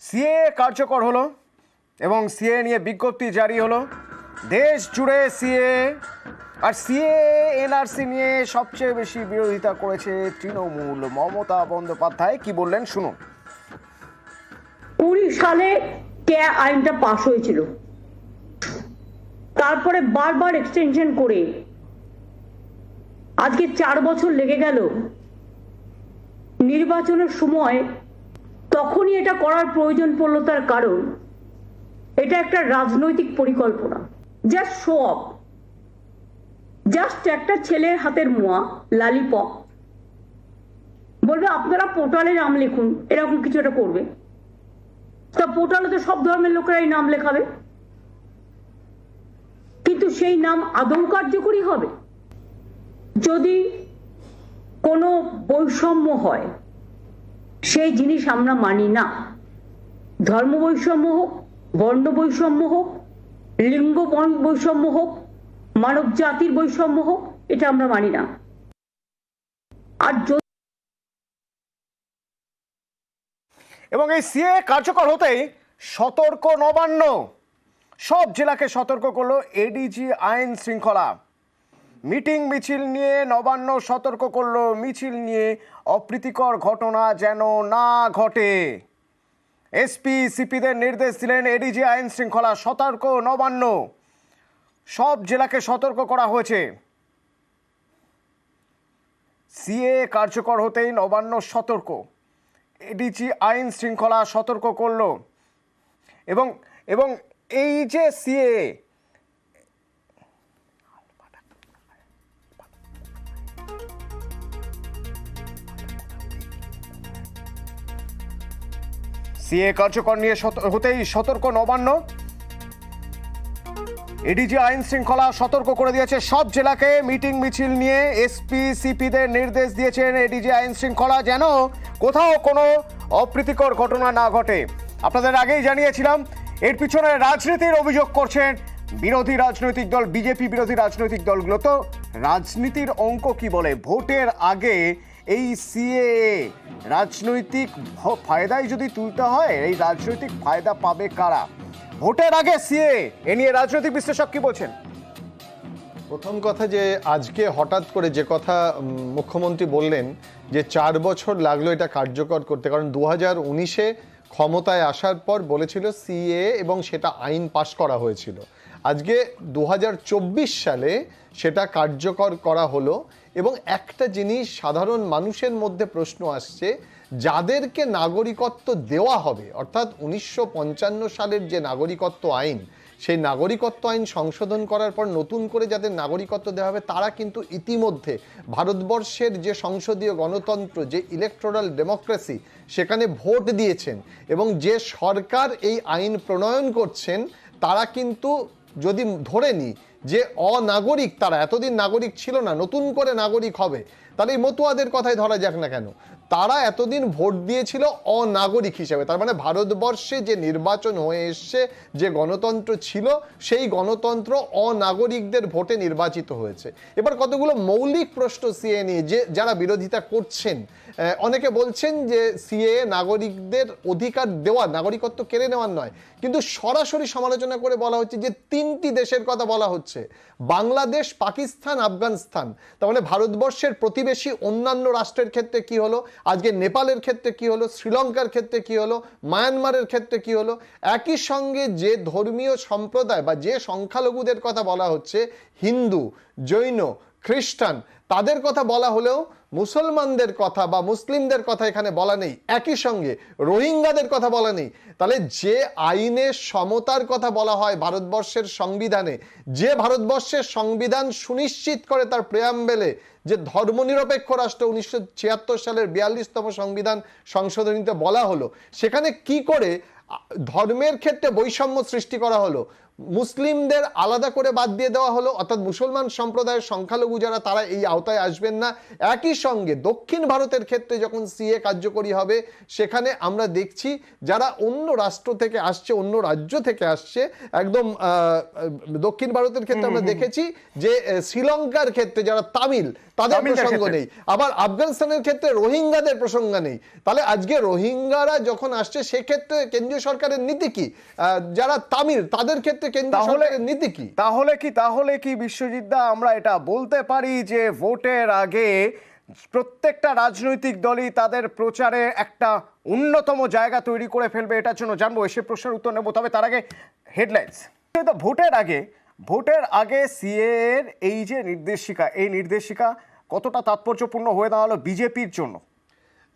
CA কার্যকর হলো এবং সিএ নিয়ে বিজ্ঞপ্তি জারি হলো। দেশ জুড়ে সিএ আর সিএ এনআরসি নিয়ে সবচেয়ে বেশি বিরোধিতা করেছে তৃণমূল। মমতা বন্দ্যোপাধ্যায় কি বললেন শুনুন। 20 সালে আইনটা পাশ হয়েছিল, তারপরে বারবার এক্সটেনশন করে আজকে 4 বছর লেগে গেল। নির্বাচনের সময় তখনই এটা করার প্রয়োজন পড়লো, তার কারণ এটা একটা রাজনৈতিক পরিকল্পনা। জাস্ট শো অফ, জাস্ট একটা ছেলের হাতের মোয়া লালিপপ, বলবে আপনারা পোর্টালে নাম লিখুন, এরকম কিছু একটা করবে। তা পোর্টালে তো সব ধর্মের লোকেরাই নাম লেখাবে, কিন্তু সেই নাম আদৌ কার্যকরী হবে? যদি কোনো বৈষম্য হয়, সেই জিনিস আমরা মানি না। ধর্ম বৈষম্য হোক, বর্ণ বৈষম্য হোক, লিঙ্গ বৈষম্য হোক, মানব জাতির বৈষম্য হোক, এটা আমরা মানি না। আর এবং এই সিএ কার্যকর হতেই সতর্ক নবান্ন। সব জেলাকে সতর্ক করলো এডিজি আইন শৃঙ্খলা। মিটিং মিছিল নিয়ে নবান্ন সতর্ক করলো, মিছিল নিয়ে অপ্রীতিকর ঘটনা যেন না ঘটে। এসপি সিপিদের নির্দেশ দিলেন এডিজি আইন শৃঙ্খলা। সতর্ক নবান্ন, সব জেলাকে সতর্ক করা হয়েছে। সিএ কার্যকর হতেই নবান্ন সতর্ক, এডিজি আইন শৃঙ্খলা সতর্ক করলো। এবং এবং এই যে সিএ, সিএ কার্যকর নিয়ে হতেই সতর্ক নবান্ন। এডিজি আইন শৃঙ্খলা সতর্ক করে দিয়েছে সব জেলাকে। মিটিং মিছিল নিয়ে এসপি সিপিদের নির্দেশ দিয়েছেন এডিজি আইন শৃঙ্খলা, যেন কোথাও কোনো অপ্রীতিকর ঘটনা না ঘটে। আপনাদের আগেই জানিয়েছিলাম, এর পিছনে রাজনীতির অভিযোগ করছেন বিরোধী রাজনৈতিক দল, বিজেপি বিরোধী রাজনৈতিক দলগুলো। তো রাজনীতির অঙ্ক কি বলে? ভোটের আগে এই সিএ রাজনৈতিক ফায়দায় যদি তুলতে হয়, এই রাজনৈতিক ফায়দা পাবে কারা? ভোটের আগে সিএ, এ নিয়ে রাজনৈতিক বিশ্লেষক কি বলছেন? প্রথম কথা, যে আজকে হঠাৎ করে যে কথা মুখ্যমন্ত্রী বললেন যে 4 বছর লাগলো এটা কার্যকর করতে, কারণ 2019-এ ক্ষমতায় আসার পর বলেছিল সিএ এবং সেটা আইন পাশ করা হয়েছিল। আজকে 2024 সালে সেটা কার্যকর করা হলো। এবং একটা জিনিস সাধারণ মানুষের মধ্যে প্রশ্ন আসছে, যাদেরকে নাগরিকত্ব দেওয়া হবে, অর্থাৎ 1955 সালের যে নাগরিকত্ব আইন, সেই নাগরিকত্ব আইন সংশোধন করার পর নতুন করে যাদের নাগরিকত্ব দেওয়া হবে, তারা কিন্তু ইতিমধ্যে ভারতবর্ষের যে সংসদীয় গণতন্ত্র, যে ইলেকটোরাল ডেমোক্রেসি, সেখানে ভোট দিয়েছেন। এবং যে সরকার এই আইন প্রণয়ন করছেন, তারা কিন্তু, যদি ধরে নিই যে অনাগরিক, তারা এতদিন নাগরিক ছিল না, নতুন করে নাগরিক হবে, তাহলে এই মতুয়াদের কথাই ধরা যাক না কেন, তারা এতদিন ভোট দিয়েছিল অনাগরিক হিসেবে। তার মানে ভারতবর্ষে যে নির্বাচন হয়ে এসছে, যে গণতন্ত্র ছিল, সেই গণতন্ত্র অনাগরিকদের ভোটে নির্বাচিত হয়েছে। এবার কতগুলো মৌলিক প্রশ্ন সিএ নিয়ে, যে যারা বিরোধিতা করছেন, অনেকে বলছেন যে সিএ নাগরিকদের অধিকার দেওয়ার, নাগরিকত্ব কেড়ে নেওয়ার নয়, কিন্তু সরাসরি সমালোচনা করে বলা হচ্ছে যে 3টি দেশের কথা বলা হচ্ছে, বাংলাদেশ, পাকিস্তান, আফগানিস্তান। তার মানে ভারতবর্ষের প্রতিবেশী অন্যান্য রাষ্ট্রের ক্ষেত্রে কি হলো, আজকে নেপালের ক্ষেত্রে কি হলো, শ্রীলঙ্কার ক্ষেত্রে কি হলো, মায়ানমারের ক্ষেত্রে কি হলো। একই সঙ্গে যে ধর্মীয় সম্প্রদায় বা যে সংখ্যালঘুদের কথা বলা হচ্ছে, হিন্দু, জৈন, খ্রিস্টান, তাদের কথা বলা হলেও মুসলমানদের কথা বা মুসলিমদের কথা এখানে বলা নেই। একই সঙ্গে রোহিঙ্গাদের কথা বলা নেই। তাহলে যে আইনে সমতার কথা বলা হয় ভারতবর্ষের সংবিধানে, যে ভারতবর্ষের সংবিধান সুনিশ্চিত করে তার প্রেয়াম্বেলে যে ধর্মনিরপেক্ষ রাষ্ট্র 1976 সালের 42তম সংবিধান সংশোধনীতে বলা হলো, সেখানে কি করে ধর্মের ক্ষেত্রে বৈষম্য সৃষ্টি করা হলো? মুসলিমদের আলাদা করে বাদ দিয়ে দেওয়া হলো, অর্থাৎ মুসলমান সম্প্রদায়ের সংখ্যালঘু যারা তারা এই আওতায় আসবেন না। একই সঙ্গে দক্ষিণ ভারতের ক্ষেত্রে যখন সিএ কার্যকরী হবে সেখানে আমরা দেখছি যারা অন্য রাষ্ট্র থেকে আসছে, অন্য রাজ্য থেকে আসছে, একদম দক্ষিণ ভারতের ক্ষেত্রে আমরা দেখেছি যে শ্রীলঙ্কার ক্ষেত্রে যারা তামিল তাদের প্রসঙ্গ নেই, আবার আফগানিস্তানের ক্ষেত্রে রোহিঙ্গাদের প্রসঙ্গ নেই। তাহলে আজকে রোহিঙ্গারা যখন আসছে সেক্ষেত্রে কেন্দ্রীয় সরকারের নীতি কি? যারা তামিল তাদের ক্ষেত্রে কেন্দ্রীয় সরকারের নীতি কি? তাহলে কি বিশ্বজিৎ দা আমরা এটা বলতে পারি যে ভোটের আগে প্রত্যেকটা রাজনৈতিক দলই তাদের প্রচারে একটা অন্যতম জায়গা তৈরি করে ফেলবে? এটার জন্য জানবো, এসে প্রশ্নের উত্তর নেবো, তবে তার আগে হেডলাইন্স। ভোটের আগে সিএ এর এই যে নির্দেশিকা কতটা তাৎপর্যপূর্ণ হয়ে দাঁড়ালো বিজেপির জন্য?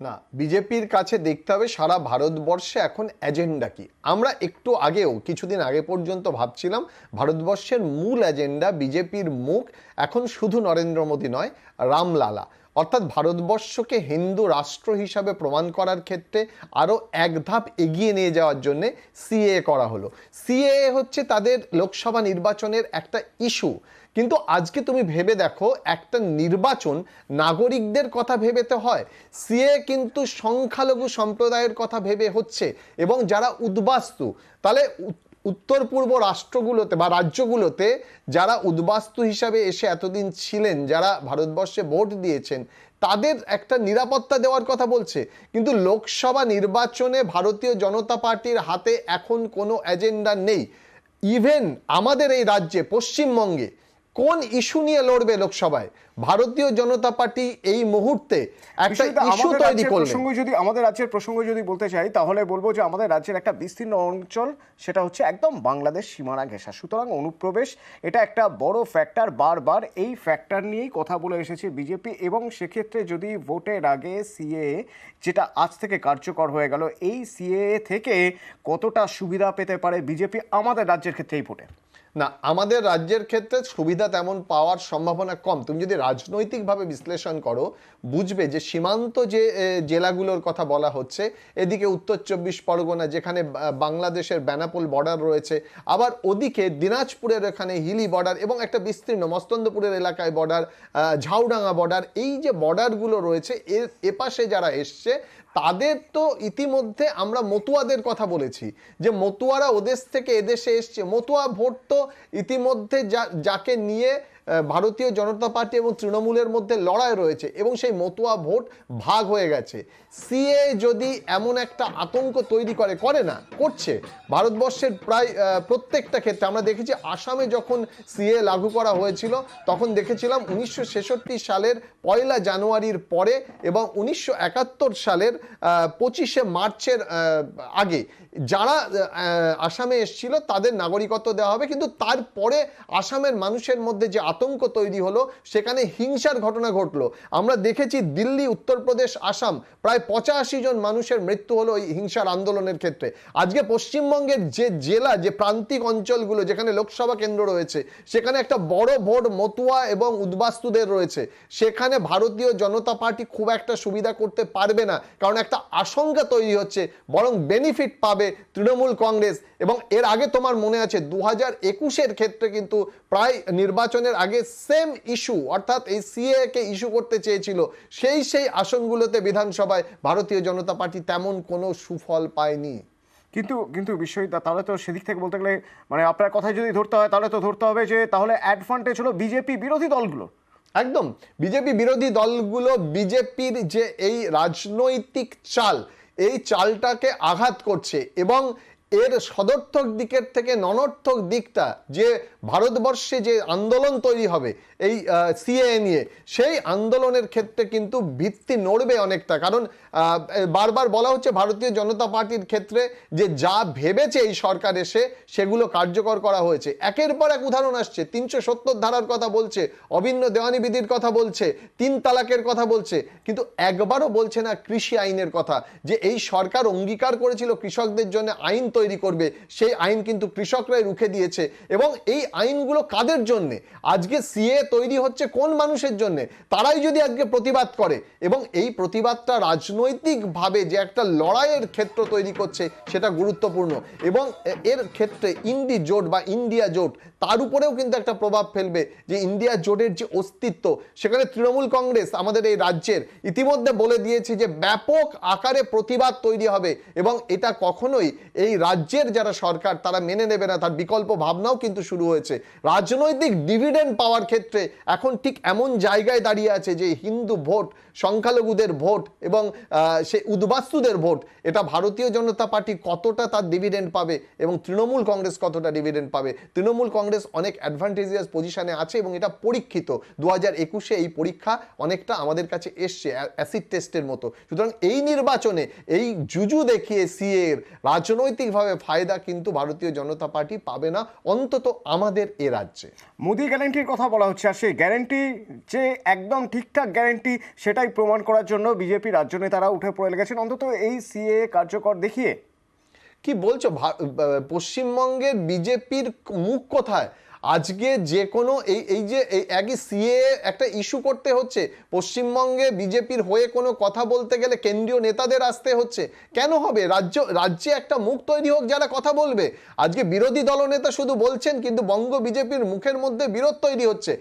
না, বিজেপির কাছে দেখতে হবে সারা ভারতবর্ষে এখন এজেন্ডা কি। আমরা একটু আগেও কিছুদিন আগে পর্যন্ত ভাবছিলাম ভারতবর্ষের মূল এজেন্ডা, বিজেপির মুখ এখন শুধু নরেন্দ্র মোদী নয়, রামলালা, অর্থাৎ ভারতবর্ষকে হিন্দু রাষ্ট্র হিসাবে প্রমাণ করার ক্ষেত্রে আরও এক ধাপ এগিয়ে নিয়ে যাওয়ার জন্য সিএএ করা হলো। সিএএ হচ্ছে তাদের লোকসভা নির্বাচনের একটা ইস্যু। কিন্তু আজকে তুমি ভেবে দেখো, একটা নির্বাচন নাগরিকদের কথা ভেবেতে হয়, সিএ কিন্তু সংখ্যালঘু সম্প্রদায়ের কথা ভেবে হচ্ছে, এবং যারা উদ্বাস্তু, তাহলে উত্তর পূর্ব রাষ্ট্রগুলোতে বা রাজ্যগুলোতে যারা উদ্বাস্তু হিসাবে এসে এতদিন ছিলেন, যারা ভারতবর্ষে ভোট দিয়েছেন, তাদের একটা নিরাপত্তা দেওয়ার কথা বলছে। কিন্তু লোকসভা নির্বাচনে ভারতীয় জনতা পার্টির হাতে এখন কোনো এজেন্ডা নেই। ইভেন আমাদের এই রাজ্যে পশ্চিমবঙ্গে কোন ইস্যু নিয়ে লড়বে লোকসভায়? ভারতীয় জনতা পার্টি এই মুহূর্তে একটা ইস্যু তৈরি করলে, আমাদের রাজ্যের প্রসঙ্গ যদি বলতে চাই তাহলে বলবো যে আমাদের রাজ্যের একটা বিস্তীর্ণ অঞ্চল, সেটা হচ্ছে একদম বাংলাদেশ সীমানা ঘেঁষা, সুতরাং অনুপ্রবেশ এটা একটা বড় ফ্যাক্টর। বারবার এই ফ্যাক্টর নিয়েই কথা বলে এসেছে বিজেপি, এবং সেক্ষেত্রে যদি ভোটের আগে সিএএ যেটা আজ থেকে কার্যকর হয়ে গেল, এই সিএএ থেকে কতটা সুবিধা পেতে পারে বিজেপি আমাদের রাজ্যের ক্ষেত্রে এই ভোটে? না, আমাদের রাজ্যের ক্ষেত্রে সুবিধা তেমন পাওয়ার সম্ভাবনা কম। তুমি যদি রাজনৈতিকভাবে বিশ্লেষণ করো বুঝবে যে সীমান্ত যে জেলাগুলোর কথা বলা হচ্ছে, এদিকে উত্তর 24 পরগনা যেখানে বাংলাদেশের বেনাপোল বর্ডার রয়েছে, আবার ওদিকে দিনাজপুরের এখানে হিলি বর্ডার এবং একটা বিস্তীর্ণ মস্তন্দপুরের এলাকায় বর্ডার, ঝাউডাঙ্গা বর্ডার, এই যে বর্ডারগুলো রয়েছে এর এপাশে যারা এসছে তাদের তো ইতিমধ্যে আমরা মতুয়াদের কথা বলেছি যে মতুয়ারা ওদেশ থেকে এদেশে এসছে। মতুয়া ভোট তো ইতিমধ্যে যাকে নিয়ে ভারতীয় জনতা পার্টি এবং তৃণমূলের মধ্যে লড়াই রয়েছে, এবং সেই মতুয়া ভোট ভাগ হয়ে গেছে। সিএ যদি এমন একটা আতঙ্ক তৈরি করে না, করছে ভারতবর্ষের প্রায় প্রত্যেকটা ক্ষেত্রে। আমরা দেখেছি আসামে যখন সিএ লাগু করা হয়েছিল তখন দেখেছিলাম 1966 সালের 1 জানুয়ারির পরে এবং 1971 সালের 25শে মার্চের আগে যারা আসামে এসেছিল তাদের নাগরিকত্ব দেওয়া হবে। কিন্তু তারপরে আসামের মানুষের মধ্যে যে আতঙ্ক তৈরি হলো, সেখানে হিংসার ঘটনা ঘটলো। আমরা দেখেছি দিল্লি, উত্তরপ্রদেশ, আসাম প্রায় 85 জন মানুষের মৃত্যু হলো এই হিংসার আন্দোলনের ক্ষেত্রে। আজকে পশ্চিমবঙ্গের যে জেলা, যে প্রান্তিক অঞ্চলগুলো যেখানে লোকসভা কেন্দ্র রয়েছে, সেখানে একটা বড় ভোট মতুয়া এবং উদ্বাস্তুদের রয়েছে। সেখানে ভারতীয় জনতা পার্টি খুব একটা সুবিধা করতে পারবে না, কারণ একটা আশঙ্কা তৈরি হচ্ছে, বরং বেনিফিট পাবে তৃণমূল কংগ্রেস। এবং এর আগে তোমার মনে আছে 2021-এর ক্ষেত্রে কিন্তু প্রায় নির্বাচনের আগে সেম ইস্যু, অর্থাৎ এই সিএ কে ইস্যু করতে চেয়েছিল, সেই আসনগুলোতে বিধানসভায় ভারতীয় জনতা পার্টি তেমন কোনো সুফল পায়নি। কিন্তু বিশ্বজিৎ, তাহলে তো সেদিক থেকে বলতে গেলে মানে আপনার কথায় যদি ধরতে হয় তাহলে তো ধরতে হবে যে তাহলে অ্যাডভান্টেজ হলো বিজেপি বিরোধী দলগুলো। একদম, বিজেপি বিরোধী দলগুলো বিজেপির যে এই রাজনৈতিক চাল, এই চালটাকে আঘাত করছে, এবং এর সদর্থক দিকের থেকে ননর্থক দিকটা যে ভারতবর্ষে যে আন্দোলন তৈরি হবে এই সিএএ নিয়ে, সেই আন্দোলনের ক্ষেত্রে কিন্তু ভিত্তি নড়বে অনেকটা। কারণ বারবার বলা হচ্ছে ভারতীয় জনতা পার্টির ক্ষেত্রে যে যা ভেবেছে এই সরকার এসে সেগুলো কার্যকর করা হয়েছে। একের পর এক উদাহরণ আসছে, 370 ধারার কথা বলছে, অভিন্ন দেওয়ানি বিধির কথা বলছে, 3 তালাকের কথা বলছে, কিন্তু একবারও বলছে না কৃষি আইনের কথা, যে এই সরকার অঙ্গীকার করেছিল কৃষকদের জন্য আইন তৈরি করবে সেই আইন কিন্তু কৃষকরাই রুখে দিয়েছে। এবং এই আইনগুলো কাদের জন্য? আজকে সিএ তৈরি হচ্ছে কোন মানুষের জন্য? তারাই যদি আজকে প্রতিবাদ করে এবং এই প্রতিবাদটা রাজনৈতিকভাবে যে একটা লড়াইয়ের ক্ষেত্র তৈরি করছে সেটা গুরুত্বপূর্ণ। এবং এর ক্ষেত্রে ইন্ডি জোট বা ইন্ডিয়া জোট তার উপরেও কিন্তু একটা প্রভাব ফেলবে, যে ইন্ডিয়া জোটের যে অস্তিত্ব, সেখানে তৃণমূল কংগ্রেস আমাদের এই রাজ্যের ইতিমধ্যে বলে দিয়েছে যে ব্যাপক আকারে প্রতিবাদ তৈরি হবে এবং এটা কখনোই এই রাজ্যের যারা সরকার তারা মেনে নেবে না। তার বিকল্প ভাবনাও কিন্তু শুরু হয়েছে। রাজনৈতিক ডিভিডেন্ড পাওয়ার ক্ষেত্রে এখন ঠিক এমন জায়গায় দাঁড়িয়ে আছে যে হিন্দু ভোট, সংখ্যালঘুদের ভোট এবং সে উদ্বাস্তুদের ভোট, এটা ভারতীয় জনতা পার্টি কতটা তার ডিভিডেন্ড পাবে এবং তৃণমূল কংগ্রেস কতটা ডিভিডেন্ড পাবে। তৃণমূল কংগ্রেস অনেক অ্যাডভান্টেজিয়াস পজিশনে আছে এবং এটা পরীক্ষিত। 2021-এ এই পরীক্ষা অনেকটা আমাদের কাছে এসছে অ্যাসিড টেস্টের মতো। সুতরাং এই নির্বাচনে এই জুজু দেখিয়ে সিএর রাজনৈতিকভাবে ফায়দা কিন্তু ভারতীয় জনতা পার্টি পাবে না, অন্তত আমাদের এ রাজ্যে। মোদি গ্যারান্টির কথা বলা হচ্ছে, আর সেই গ্যারান্টি যে একদম ঠিকঠাক গ্যারান্টি সেটাই প্রমাণ করার জন্য বিজেপি রাজ্য নেতারা উঠে পড়ে লেগেছেন, অন্তত এই সিএ কার্যকর দেখিয়ে। কি বলছো? পশ্চিমবঙ্গের বিজেপির মুখ কোথায়? আজকে যে কোনো এই যে একই সিএ একটা ইস্যু করতে হচ্ছে, পশ্চিমবঙ্গে বিজেপির হয়ে কোনো কথা বলতে গেলে কেন্দ্রীয় নেতাদের আসতে হচ্ছে। কেন হবে? রাজ্যে একটা মুখ তৈরি হোক যারা কথা বলবে। আজকে বিরোধী দলনেতা শুধু বলছেন কিন্তু বঙ্গ বিজেপির মুখের মধ্যে বিরোধ তৈরি হচ্ছে।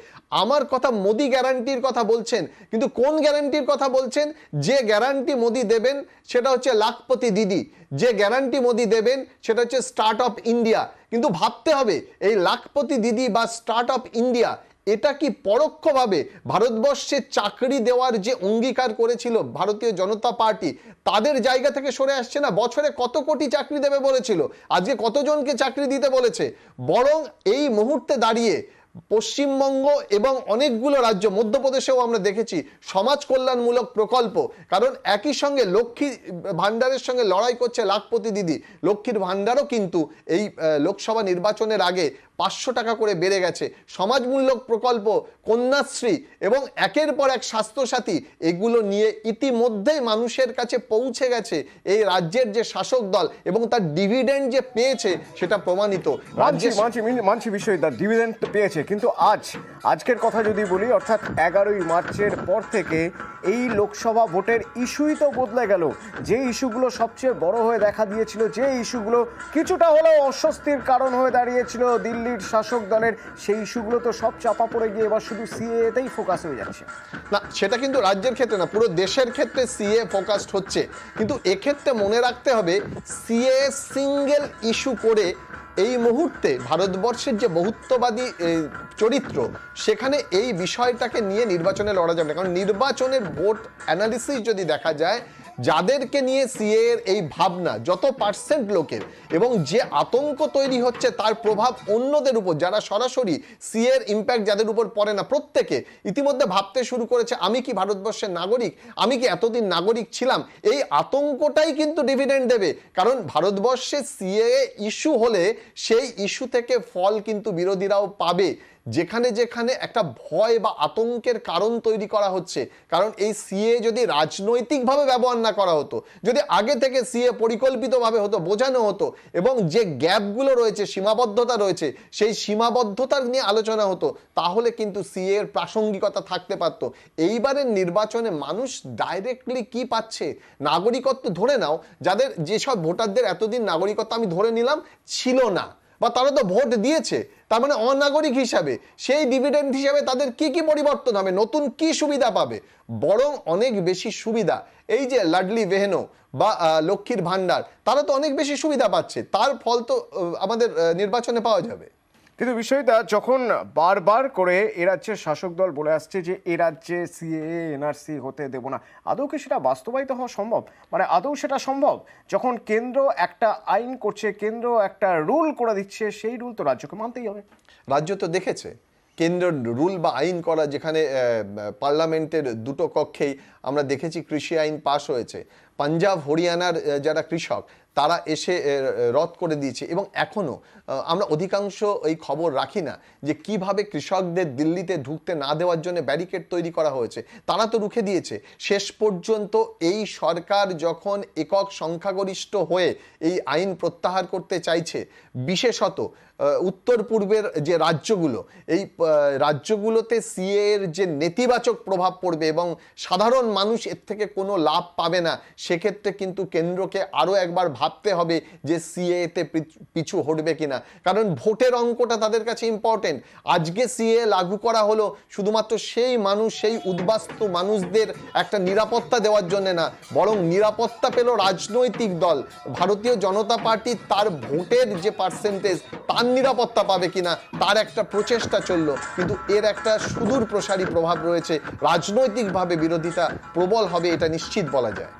আমার কথা, মোদি গ্যারান্টির কথা বলছেন, কিন্তু কোন গ্যারান্টির কথা বলছেন? যে গ্যারান্টি মোদি দেবেন সেটা হচ্ছে লাখপতি দিদি, যে গ্যারান্টি মোদি দেবেন সেটা হচ্ছে স্টার্ট আপ ইন্ডিয়া। কিন্তু ভাবতে হবে এই লাখপতি দিদি বা স্টার্ট আপ ইন্ডিয়া এটা কি পরোক্ষভাবে ভারতবর্ষে চাকরি দেওয়ার যে অঙ্গীকার করেছিল ভারতীয় জনতা পার্টি তাদের জায়গা থেকে সরে আসছে না? বছরে কত কোটি চাকরি দেবে বলেছিল, আজকে কতজনকে চাকরি দিতে বলেছে? বরং এই মুহূর্তে দাঁড়িয়ে পশ্চিমবঙ্গ এবং অনেকগুলো রাজ্য, মধ্যপ্রদেশেও আমরা দেখেছি সমাজ কল্যাণমূলক প্রকল্প, কারণ একই সঙ্গে লক্ষ্মী ভাণ্ডারের সঙ্গে লড়াই করছে লাখপতি দিদি। লক্ষ্মীর ভাণ্ডারও কিন্তু এই লোকসভা নির্বাচনের আগে 500 টাকা করে বেড়ে গেছে। সমাজমূলক প্রকল্প, কন্যাশ্রী এবং একের পর এক স্বাস্থ্যসাথী, এগুলো নিয়ে ইতিমধ্যেই মানুষের কাছে পৌঁছে গেছে এই রাজ্যের যে শাসক দল এবং তার ডিভিডেন্ড যে পেয়েছে সেটা প্রমাণিত। মানছি বিষয় তার ডিভিডেন্ড পেয়েছে, কিন্তু আজকের কথা যদি বলি, অর্থাৎ 11ই মার্চের পর থেকে এই লোকসভা ভোটের ইস্যুই তো বদলে গেল। যে ইস্যুগুলো সবচেয়ে বড় হয়ে দেখা দিয়েছিল, যে ইস্যুগুলো কিছুটা হলেও অস্বস্তির কারণ হয়ে দাঁড়িয়েছিল দিল্লির শাসক দলের, সেই ইস্যুগুলো তো সব চাপা পড়ে গিয়ে এবার শুধু সিএতেই ফোকাস হয়ে যাচ্ছে। না, সেটা কিন্তু রাজ্যের ক্ষেত্রে না, পুরো দেশের ক্ষেত্রে সিএ ফোকাসড হচ্ছে। কিন্তু এক্ষেত্রে মনে রাখতে হবে সিএ সিঙ্গেল ইস্যু করে এই মুহূর্তে ভারতবর্ষের যে বহুত্ববাদী চরিত্র, সেখানে এই বিষয়টাকে নিয়ে নির্বাচনে লড়া যাবে না। কারণ নির্বাচনের ভোট অ্যানালিসিস যদি দেখা যায়, যাদেরকে নিয়ে সিএ এর এই ভাবনা, যত পার্সেন্ট লোকের এবং যে আতঙ্ক তৈরি হচ্ছে তার প্রভাব অন্যদের উপর, যারা সরাসরি সিএ এর ইম্প্যাক্ট যাদের উপর পড়ে না, প্রত্যেকে ইতিমধ্যে ভাবতে শুরু করেছে আমি কি ভারতবর্ষের নাগরিক, আমি কি এতদিন নাগরিক ছিলাম। এই আতঙ্কটাই কিন্তু ডিভিডেন্ড দেবে, কারণ ভারতবর্ষে সিএ ইস্যু হলে সেই ইস্যু থেকে ফল কিন্তু বিরোধীরাও পাবে। যেখানে যেখানে একটা ভয় বা আতঙ্কের কারণ তৈরি করা হচ্ছে, কারণ এই সিএ যদি রাজনৈতিকভাবে ব্যবহার না করা হতো, যদি আগে থেকে সিএ পরিকল্পিতভাবে হতো, বোঝানো হতো এবং যে গ্যাপগুলো রয়েছে, সীমাবদ্ধতা রয়েছে, সেই সীমাবদ্ধতার নিয়ে আলোচনা হতো, তাহলে কিন্তু সিএ এর প্রাসঙ্গিকতা থাকতে পারত। এইবারের নির্বাচনে মানুষ ডাইরেক্টলি কি পাচ্ছে? নাগরিকত্ব ধরে নাও, যাদের যেসব ভোটারদের এতদিন নাগরিকত্ব আমি ধরে নিলাম ছিল না, বা তারা তো ভোট দিয়েছে, তার মানে অনাগরিক হিসাবে সেই ডিভিডেন্ড হিসাবে তাদের কি কি পরিবর্তন হবে, নতুন কি সুবিধা পাবে? বরং অনেক বেশি সুবিধা, এই যে লাডলি বেহেনো বা লক্ষ্মীর ভাণ্ডার, তারা তো অনেক বেশি সুবিধা পাচ্ছে, তার ফল তো আমাদের নির্বাচনে পাওয়া যাবে। কিন্তু বিষয়টা যখন বারবার করে এ রাজ্যের শাসক দল বলে আসছে যে এ রাজ্যে সিএএ এনআরসি হতে দেব না, আদৌ কি সেটা বাস্তবায়িত হওয়া সম্ভব? মানে আদৌ সেটা সম্ভব? যখন কেন্দ্র একটা আইন করছে, কেন্দ্র একটা রুল করে দিচ্ছে, সেই রুল তো রাজ্যকে মানতেই হবে। রাজ্য তো দেখেছে কেন্দ্রের রুল বা আইন করা, যেখানে পার্লামেন্টের দুটো কক্ষেই আমরা দেখেছি কৃষি আইন পাশ হয়েছে। পাঞ্জাব হরিয়ানার যারা কৃষক তারা এসে রদ করে দিয়েছে। এবং এখনও আমরা অধিকাংশ এই খবর রাখি না যে কিভাবে কৃষকদের দিল্লিতে ঢুকতে না দেওয়ার জন্য ব্যারিকেড তৈরি করা হয়েছে, তারা তো রুখে দিয়েছে। শেষ পর্যন্ত এই সরকার যখন একক সংখ্যাগরিষ্ঠ হয়ে এই আইন প্রত্যাহার করতে চাইছে, বিশেষত উত্তর পূর্বের যে রাজ্যগুলো, এই রাজ্যগুলোতে সিএ এর যে নেতিবাচক প্রভাব পড়বে এবং সাধারণ মানুষ এর থেকে কোনো লাভ পাবে না, সেক্ষেত্রে কিন্তু কেন্দ্রকে আরও একবার ভাবতে হবে যে সিএতে পিছু হটবে কিনা। কারণ ভোটের অঙ্কটা তাদের কাছে ইম্পর্টেন্ট। আজকে সিএ লাগু করা হলো শুধুমাত্র সেই মানুষ, সেই উদ্বাস্তু মানুষদের একটা নিরাপত্তা দেওয়ার জন্য না, বরং নিরাপত্তা পেল রাজনৈতিক দল। ভারতীয় জনতা পার্টি তার ভোটের যে পার্সেন্টেজ, তার নিরাপত্তা পাবে কিনা তার একটা প্রচেষ্টা চললো, কিন্তু এর একটা সুদূর প্রসারী প্রভাব রয়েছে। রাজনৈতিকভাবে বিরোধিতা প্রবল হবে, এটা নিশ্চিত বলা যায়।